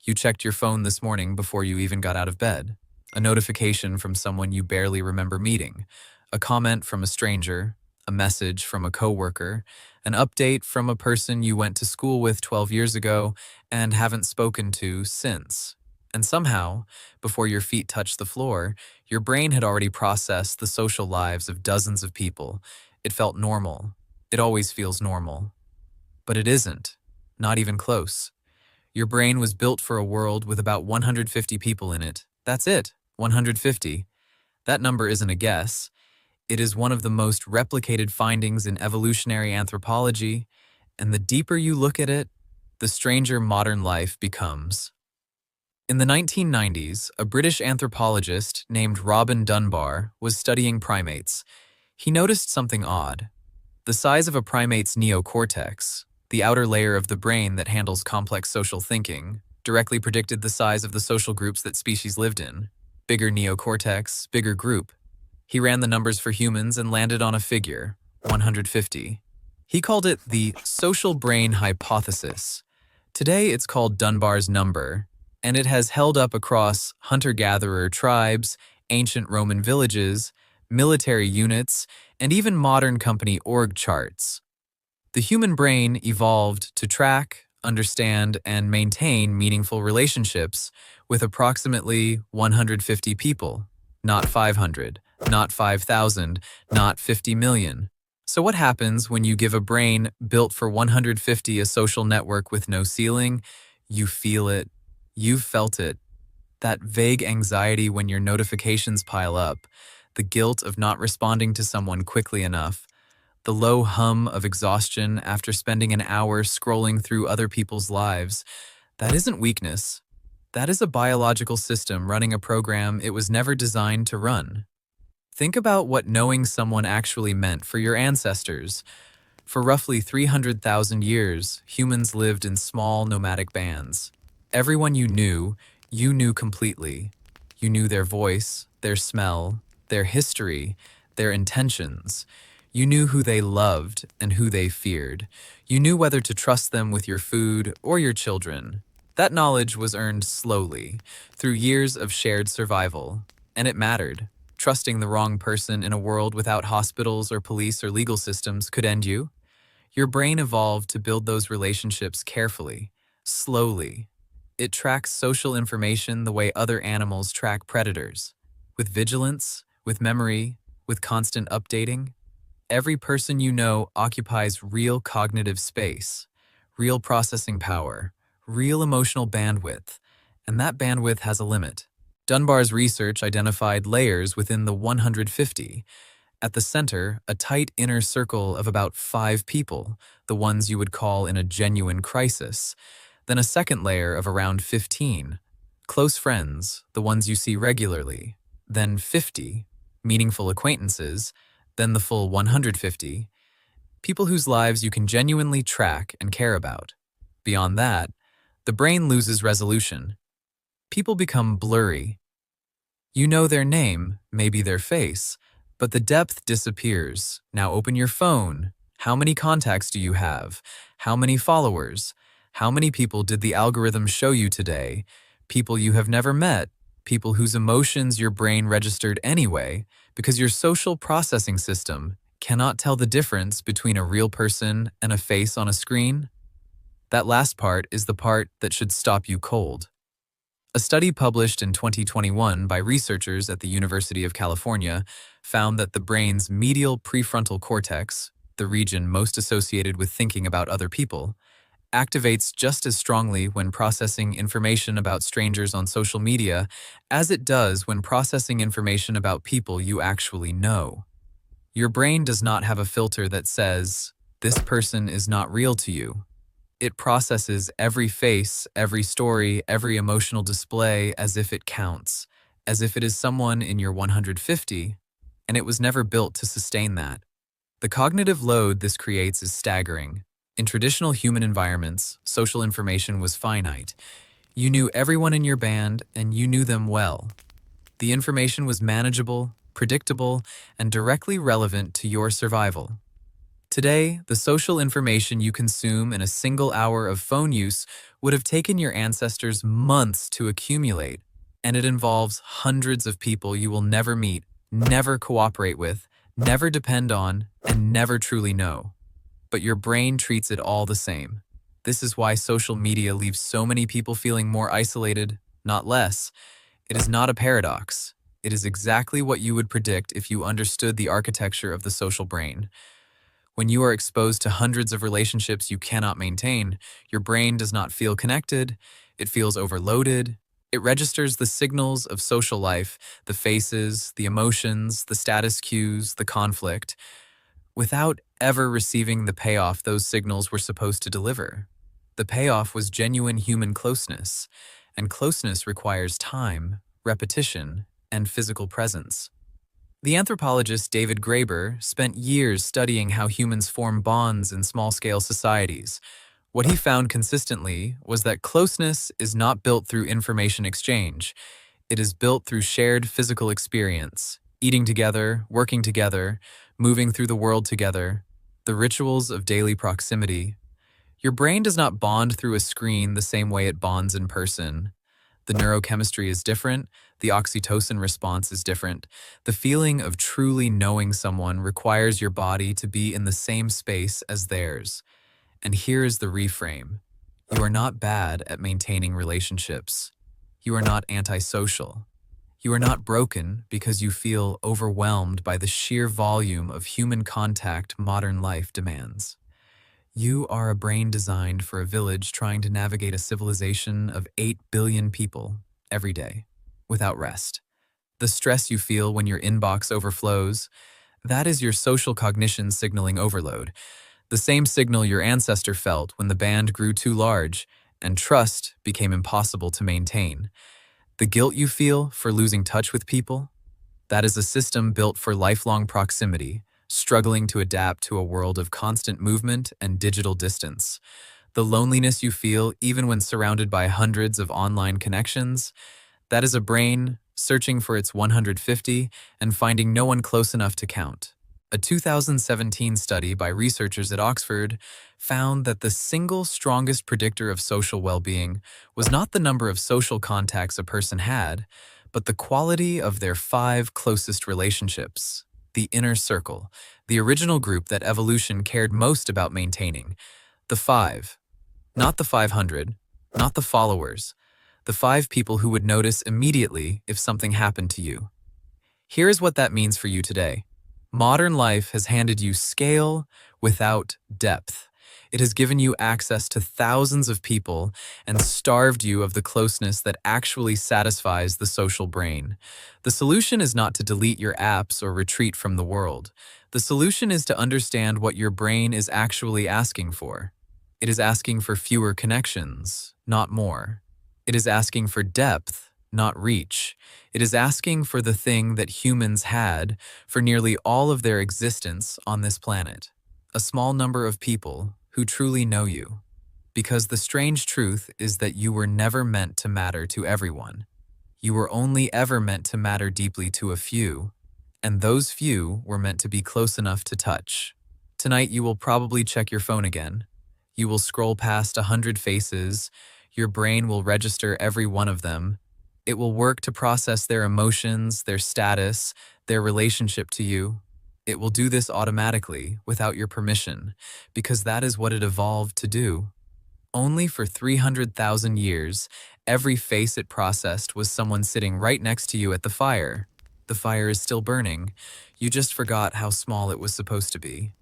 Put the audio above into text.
You checked your phone this morning before you even got out of bed. A notification from someone you barely remember meeting. A comment from a stranger. A message from a coworker. An update from a person you went to school with 12 years ago and haven't spoken to since. And somehow, before your feet touched the floor, your brain had already processed the social lives of dozens of people. It felt normal. It always feels normal. But it isn't. Not even close. Your brain was built for a world with about 150 people in it. That's it, 150. That number isn't a guess. It is one of the most replicated findings in evolutionary anthropology, and the deeper you look at it, the stranger modern life becomes. In the 1990s, a British anthropologist named Robin Dunbar was studying primates. He noticed something odd. The size of a primate's neocortex, the outer layer of the brain that handles complex social thinking, directly predicted the size of the social groups that species lived in. Bigger neocortex, bigger group. He ran the numbers for humans and landed on a figure, 150. He called it the social brain hypothesis. Today it's called Dunbar's number, and it has held up across hunter-gatherer tribes, ancient Roman villages, military units, and even modern company org charts. The human brain evolved to track, understand, and maintain meaningful relationships with approximately 150 people, not 500, not 5,000, not 50 million. So what happens when you give a brain built for 150 a social network with no ceiling? You feel it. You've felt it. That vague anxiety when your notifications pile up, the guilt of not responding to someone quickly enough, the low hum of exhaustion after spending an hour scrolling through other people's lives. That isn't weakness. That is a biological system running a program it was never designed to run. Think about what knowing someone actually meant for your ancestors. For roughly 300,000 years, humans lived in small nomadic bands. Everyone you knew completely. You knew their voice, their smell, their history, their intentions. You knew who they loved and who they feared. You knew whether to trust them with your food or your children. That knowledge was earned slowly, through years of shared survival. And it mattered. Trusting the wrong person in a world without hospitals or police or legal systems could end you. Your brain evolved to build those relationships carefully, slowly. It tracks social information the way other animals track predators. With vigilance, with memory, with constant updating. Every person you know occupies real cognitive space, real processing power, real emotional bandwidth, and that bandwidth has a limit. Dunbar's research identified layers within the 150. At the center, a tight inner circle of about 5 people, the ones you would call in a genuine crisis. Then a second layer of around 15. Close friends, the ones you see regularly. Then 50. Meaningful acquaintances. Then the full 150. People whose lives you can genuinely track and care about. Beyond that, the brain loses resolution. People become blurry. You know their name, maybe their face, but the depth disappears. Now open your phone. How many contacts do you have? How many followers? How many people did the algorithm show you today? People you have never met. People whose emotions your brain registered anyway, because your social processing system cannot tell the difference between a real person and a face on a screen. That last part is the part that should stop you cold. A study published in 2021 by researchers at the University of California found that the brain's medial prefrontal cortex, the region most associated with thinking about other people, activates just as strongly when processing information about strangers on social media as it does when processing information about people you actually know. Your brain does not have a filter that says, "This person is not real to you." It processes every face, every story, every emotional display as if it counts, as if it is someone in your 150, and it was never built to sustain that. The cognitive load this creates is staggering. In traditional human environments, social information was finite. You knew everyone in your band, and you knew them well. The information was manageable, predictable, and directly relevant to your survival. Today, the social information you consume in a single hour of phone use would have taken your ancestors months to accumulate, and it involves hundreds of people you will never meet, never cooperate with, never depend on, and never truly know. But your brain treats it all the same. This is why social media leaves so many people feeling more isolated, not less. It is not a paradox. It is exactly what you would predict if you understood the architecture of the social brain. When you are exposed to hundreds of relationships you cannot maintain, your brain does not feel connected, it feels overloaded. It registers the signals of social life, the faces, the emotions, the status cues, the conflict, without ever receiving the payoff those signals were supposed to deliver. The payoff was genuine human closeness, and closeness requires time, repetition, and physical presence. The anthropologist David Graeber spent years studying how humans form bonds in small-scale societies. What he found consistently was that closeness is not built through information exchange. It is built through shared physical experience, eating together, working together, moving through the world together, the rituals of daily proximity. Your brain does not bond through a screen the same way it bonds in person. The neurochemistry is different, the oxytocin response is different. The feeling of truly knowing someone requires your body to be in the same space as theirs. And here is the reframe. You are not bad at maintaining relationships. You are not antisocial. You are not broken because you feel overwhelmed by the sheer volume of human contact modern life demands. You are a brain designed for a village trying to navigate a civilization of 8 billion people every day, without rest. The stress you feel when your inbox overflows, that is your social cognition signaling overload, the same signal your ancestor felt when the band grew too large and trust became impossible to maintain. The guilt you feel for losing touch with people, that is a system built for lifelong proximity, struggling to adapt to a world of constant movement and digital distance. The loneliness you feel even when surrounded by hundreds of online connections, that is a brain searching for its 150 and finding no one close enough to count. A 2017 study by researchers at Oxford found that the single strongest predictor of social well-being was not the number of social contacts a person had, but the quality of their 5 closest relationships, the inner circle, the original group that evolution cared most about maintaining. The 5, not the 500, not the followers, the 5 people who would notice immediately if something happened to you. Here is what that means for you today. Modern life has handed you scale without depth. It has given you access to thousands of people and starved you of the closeness that actually satisfies the social brain. The solution is not to delete your apps or retreat from the world. The solution is to understand what your brain is actually asking for. It is asking for fewer connections, not more. It is asking for depth, not reach. It is asking for the thing that humans had for nearly all of their existence on this planet. A small number of people who truly know you. Because the strange truth is that you were never meant to matter to everyone. You were only ever meant to matter deeply to a few, and those few were meant to be close enough to touch. Tonight you will probably check your phone again. You will scroll past 100 faces. Your brain will register every one of them. It will work to process their emotions, their status, their relationship to you. It will do this automatically, without your permission, because that is what it evolved to do. Only for 300,000 years, every face it processed was someone sitting right next to you at the fire. The fire is still burning. You just forgot how small it was supposed to be.